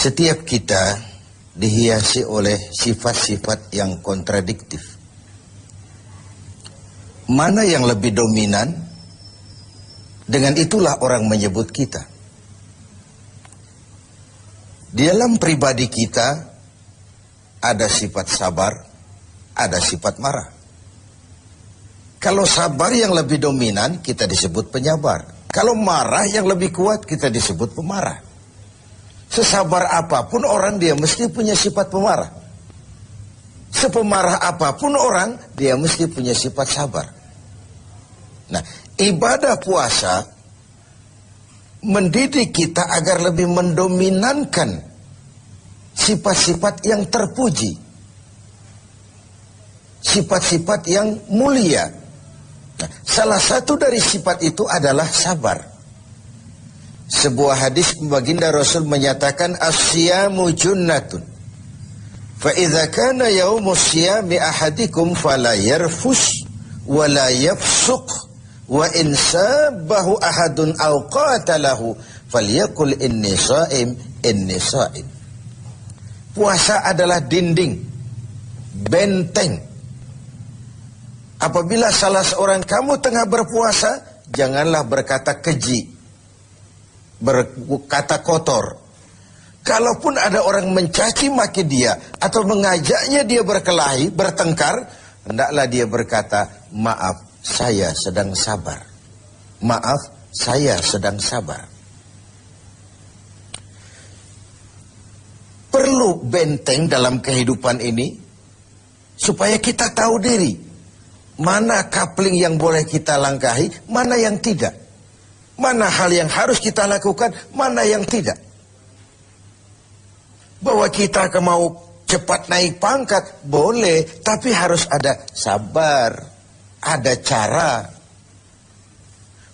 Setiap kita dihiasi oleh sifat-sifat yang kontradiktif. Mana yang lebih dominan, dengan itulah orang menyebut kita. Di dalam pribadi kita ada sifat sabar, ada sifat marah. Kalau sabar yang lebih dominan, kita disebut penyabar. Kalau marah yang lebih kuat, kita disebut pemarah. Sesabar apapun orang, dia mesti punya sifat pemarah. Sepemarah apapun orang, dia mesti punya sifat sabar. Nah, ibadah puasa mendidik kita agar lebih mendominankan sifat-sifat yang terpuji, sifat-sifat yang mulia. Nah, salah satu dari sifat itu adalah sabar. Sebuah hadis baginda Rasul menyatakan as-siyamu junnatun fa idza kana yaumus siyami ahadikum fala yarfus wa la yafsuq wa in sabahu ahadun aw qatalahu falyaqul inni shaim inni shaim. Puasa adalah dinding, benteng. Apabila salah seorang kamu tengah berpuasa, janganlah berkata keji, berkata kotor. Kalaupun ada orang mencaci maki dia atau mengajaknya dia berkelahi, bertengkar, hendaklah dia berkata, maaf, saya sedang sabar. Maaf, saya sedang sabar. Perlu benteng dalam kehidupan ini supaya kita tahu diri. Mana coupling yang boleh kita langkahi, mana yang tidak. Mana hal yang harus kita lakukan, mana yang tidak. Bahwa kita mau cepat naik pangkat, boleh. Tapi harus ada sabar, ada cara.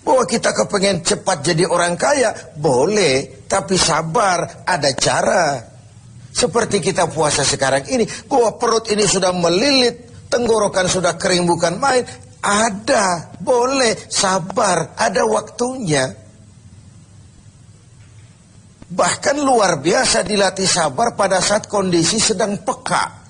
Bahwa kita kepengen cepat jadi orang kaya, boleh. Tapi sabar, ada cara. Seperti kita puasa sekarang ini, bahwa perut ini sudah melilit, tenggorokan sudah kering bukan main. Ada, boleh, sabar, ada waktunya. Bahkan luar biasa dilatih sabar pada saat kondisi sedang peka.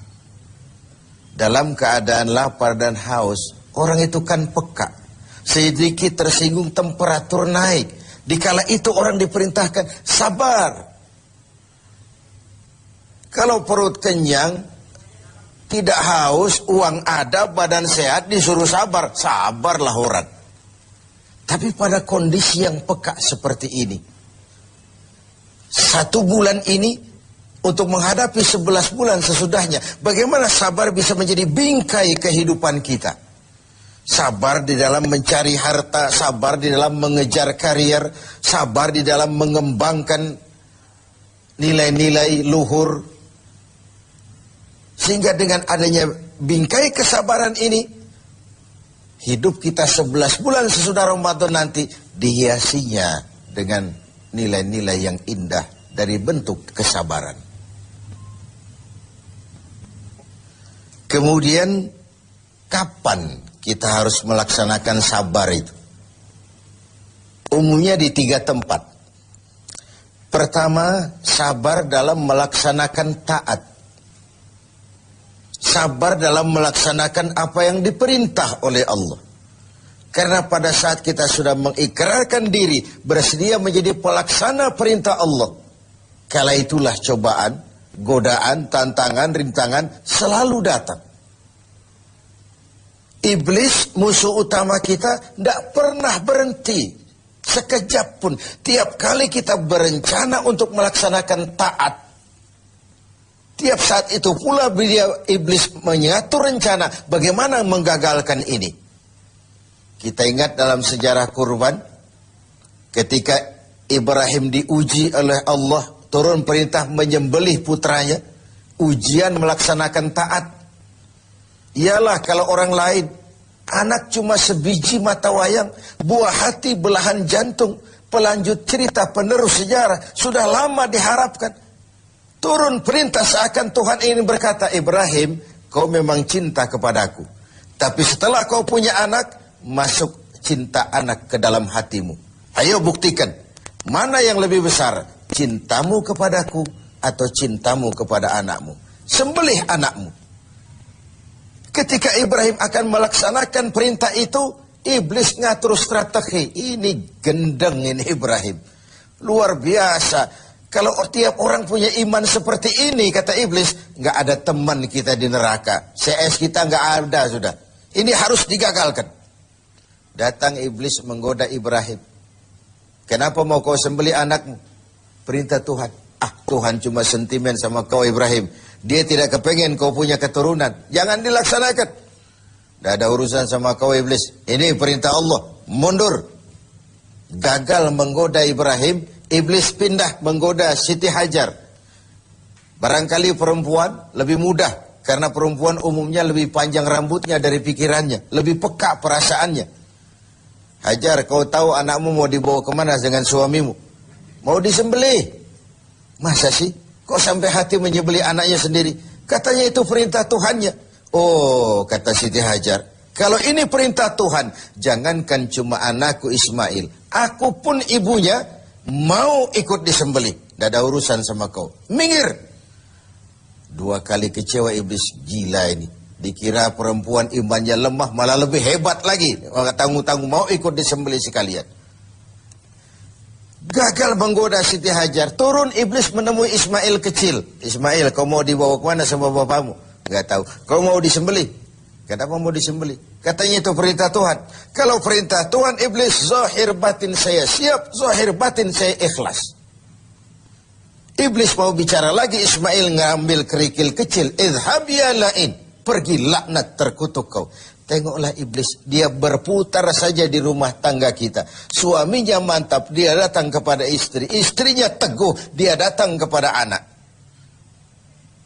Dalam keadaan lapar dan haus, orang itu kan peka. Sedikit tersinggung temperatur naik. Dikala itu orang diperintahkan sabar. Kalau perut kenyang, tidak haus, uang ada, badan sehat, disuruh sabar. Sabarlah orang. Tapi pada kondisi yang peka seperti ini, 1 bulan ini untuk menghadapi 11 bulan sesudahnya, bagaimana sabar bisa menjadi bingkai kehidupan kita. Sabar di dalam mencari harta, sabar di dalam mengejar karier, sabar di dalam mengembangkan nilai-nilai luhur. Sehingga dengan adanya bingkai kesabaran ini, hidup kita 11 bulan sesudah Ramadan nanti dihiasinya dengan nilai-nilai yang indah dari bentuk kesabaran. Kemudian, kapan kita harus melaksanakan sabar itu? Umumnya di 3 tempat. Pertama, sabar dalam melaksanakan taat. Sabar dalam melaksanakan apa yang diperintah oleh Allah. Karena pada saat kita sudah mengikrarkan diri, bersedia menjadi pelaksana perintah Allah, kala itulah cobaan, godaan, tantangan, rintangan selalu datang. Iblis, musuh utama kita, tidak pernah berhenti sekejap pun. Tiap kali kita berencana untuk melaksanakan taat, tiap saat itu pula iblis mengatur rencana bagaimana menggagalkan ini. Kita ingat dalam sejarah kurban, ketika Ibrahim diuji oleh Allah, turun perintah menyembelih putranya, ujian melaksanakan taat. Ialah kalau orang lain, anak cuma sebiji mata wayang, buah hati belahan jantung, pelanjut cerita penerus sejarah, sudah lama diharapkan. Turun perintah seakan Tuhan ingin berkata, Ibrahim, kau memang cinta kepadaku. Tapi setelah kau punya anak, masuk cinta anak ke dalam hatimu. Ayo buktikan, mana yang lebih besar, cintamu kepadaku atau cintamu kepada anakmu? Sembelih anakmu. Ketika Ibrahim akan melaksanakan perintah itu, iblis ngatur strategi. Ini gendeng ini Ibrahim. Luar biasa. Kalau tiap orang punya iman seperti ini, kata iblis, nggak ada teman kita di neraka. CS kita nggak ada sudah. Ini harus digagalkan. Datang iblis menggoda Ibrahim. Kenapa mau kau sembelih anakmu? Perintah Tuhan. Tuhan cuma sentimen sama kau Ibrahim. Dia tidak kepengen kau punya keturunan. Jangan dilaksanakan. Tidak ada urusan sama kau iblis. Ini perintah Allah. Mundur. Gagal menggoda Ibrahim. Iblis pindah menggoda Siti Hajar. Barangkali perempuan lebih mudah. Karena perempuan umumnya lebih panjang rambutnya dari pikirannya. Lebih peka perasaannya. Hajar, kau tahu anakmu mau dibawa kemana dengan suamimu? Mau disembelih. Masa sih? Kok sampai hati menyembelih anaknya sendiri? Katanya itu perintah Tuhannya. Oh, kata Siti Hajar. Kalau ini perintah Tuhan, jangankan cuma anakku Ismail. Aku pun ibunya mau ikut disembelih. Tidak ada urusan sama kau. Minggir. 2 kali kecewa iblis. Gila ini. Dikira perempuan imannya lemah, malah lebih hebat lagi. Tanggung-tanggung mau ikut disembelih sekalian. Gagal menggoda Siti Hajar. Turun iblis menemui Ismail kecil. Ismail, kau mau dibawa kemana sama bapakmu? Gak tahu. Kau mau disembelih? Kenapa mau disembelih? Katanya itu perintah Tuhan. Kalau perintah Tuhan, iblis, zahir batin saya siap, zahir batin saya ikhlas. Iblis mau bicara lagi, Ismail ngambil kerikil kecil. Idhab ya la'in. Pergi laknat terkutuk kau. Tengoklah iblis, dia berputar saja di rumah tangga kita. Suaminya mantap, dia datang kepada istri. Istrinya teguh, dia datang kepada anak.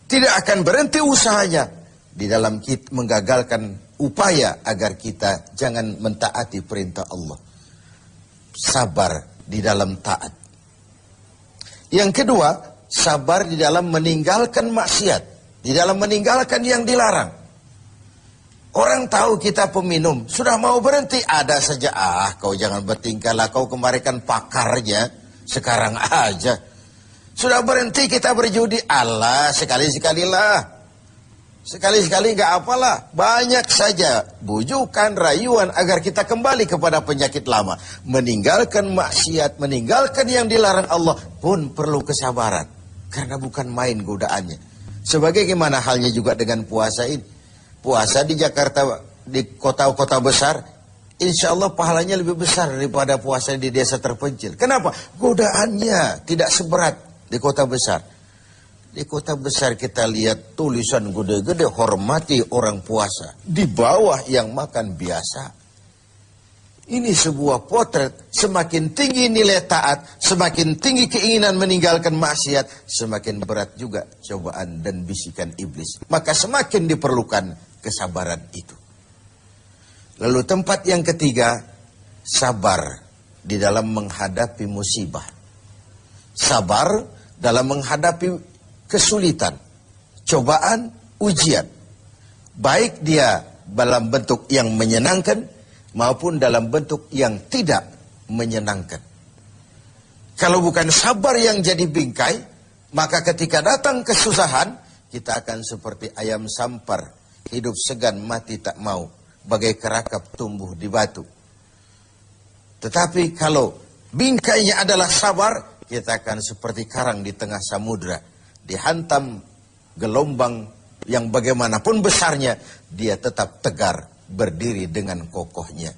Tidak akan berhenti usahanya. Di dalam kita menggagalkan upaya agar kita jangan mentaati perintah Allah. Sabar di dalam taat. Yang kedua, sabar di dalam meninggalkan maksiat. Di dalam meninggalkan yang dilarang. Orang tahu kita peminum, sudah mau berhenti, ada saja. Kau jangan bertingkah lah, kau kemarin kan pakarnya, sekarang aja. Sudah berhenti kita berjudi, Allah sekali-sekalilah. Sekali-sekali gak apalah, banyak saja bujukan, rayuan agar kita kembali kepada penyakit lama. Meninggalkan maksiat, meninggalkan yang dilarang Allah pun perlu kesabaran. Karena bukan main godaannya. Sebagaimana halnya juga dengan puasa ini. Puasa di Jakarta, di kota-kota besar, insya Allah pahalanya lebih besar daripada puasa di desa terpencil. Kenapa? Godaannya tidak seberat di kota besar. Di kota besar kita lihat tulisan gede-gede, hormati orang puasa. Di bawah yang makan biasa. Ini sebuah potret, semakin tinggi nilai taat, semakin tinggi keinginan meninggalkan maksiat, semakin berat juga cobaan dan bisikan iblis. Maka semakin diperlukan kesabaran itu. Lalu tempat yang ketiga, sabar di dalam menghadapi musibah. Sabar dalam menghadapi kesulitan, cobaan, ujian. Baik dia dalam bentuk yang menyenangkan maupun dalam bentuk yang tidak menyenangkan. Kalau bukan sabar yang jadi bingkai, maka ketika datang kesusahan, kita akan seperti ayam sampar, hidup segan mati tak mau, bagai kerakap tumbuh di batu. Tetapi kalau bingkainya adalah sabar, kita akan seperti karang di tengah samudra, dihantam gelombang yang bagaimanapun besarnya, dia tetap tegar, berdiri dengan kokohnya.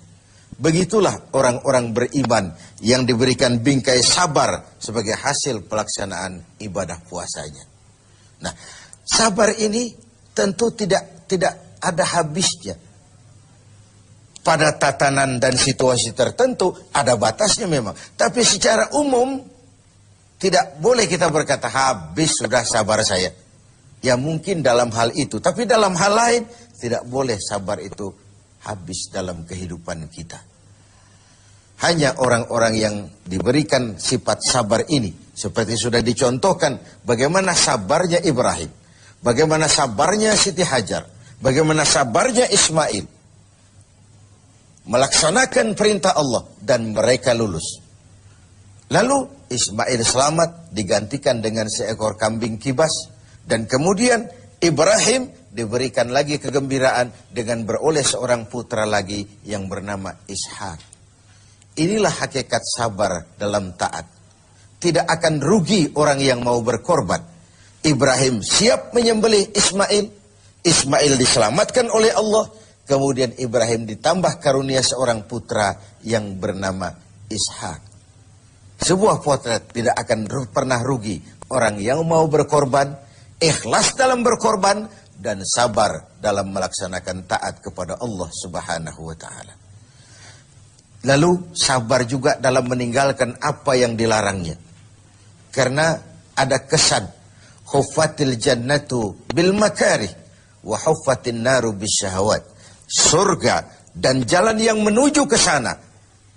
Begitulah orang-orang beriman yang diberikan bingkai sabar sebagai hasil pelaksanaan ibadah puasanya. Nah, sabar ini tentu tidak ada habisnya. Pada tatanan dan situasi tertentu ada batasnya memang. Tapi secara umum tidak boleh kita berkata habis sudah sabar saya. Ya mungkin dalam hal itu. Tapi dalam hal lain tidak boleh sabar itu habis dalam kehidupan kita. Hanya orang-orang yang diberikan sifat sabar ini. Seperti sudah dicontohkan bagaimana sabarnya Ibrahim. Bagaimana sabarnya Siti Hajar. Bagaimana sabarnya Ismail. Melaksanakan perintah Allah dan mereka lulus. Lalu Ismail selamat digantikan dengan seekor kambing kibas. Dan kemudian Ibrahim diberikan lagi kegembiraan dengan beroleh seorang putra lagi yang bernama Ishak. Inilah hakikat sabar dalam taat. Tidak akan rugi orang yang mau berkorban. Ibrahim siap menyembelih Ismail. Ismail diselamatkan oleh Allah. Kemudian Ibrahim ditambah karunia seorang putra yang bernama Ishak. Sebuah potret tidak akan pernah rugi. Orang yang mau berkorban, ikhlas dalam berkorban, dan sabar dalam melaksanakan taat kepada Allah Subhanahu wa Ta'ala. Lalu sabar juga dalam meninggalkan apa yang dilarangnya. Karena ada kesan, huffatil jannatu bil makarih wa huffatin naru bisyahawat. Surga dan jalan yang menuju ke sana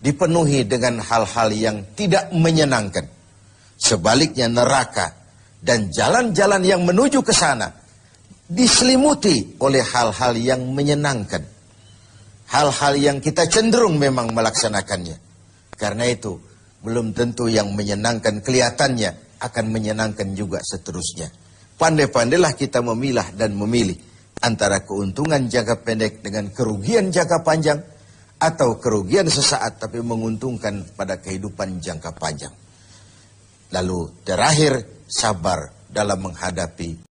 dipenuhi dengan hal-hal yang tidak menyenangkan. Sebaliknya neraka dan jalan-jalan yang menuju ke sana diselimuti oleh hal-hal yang menyenangkan. Hal-hal yang kita cenderung memang melaksanakannya. Karena itu belum tentu yang menyenangkan kelihatannya akan menyenangkan juga seterusnya. Pandai-pandailah kita memilah dan memilih antara keuntungan jangka pendek dengan kerugian jangka panjang, atau kerugian sesaat tapi menguntungkan pada kehidupan jangka panjang. Lalu terakhir, sabar dalam menghadapi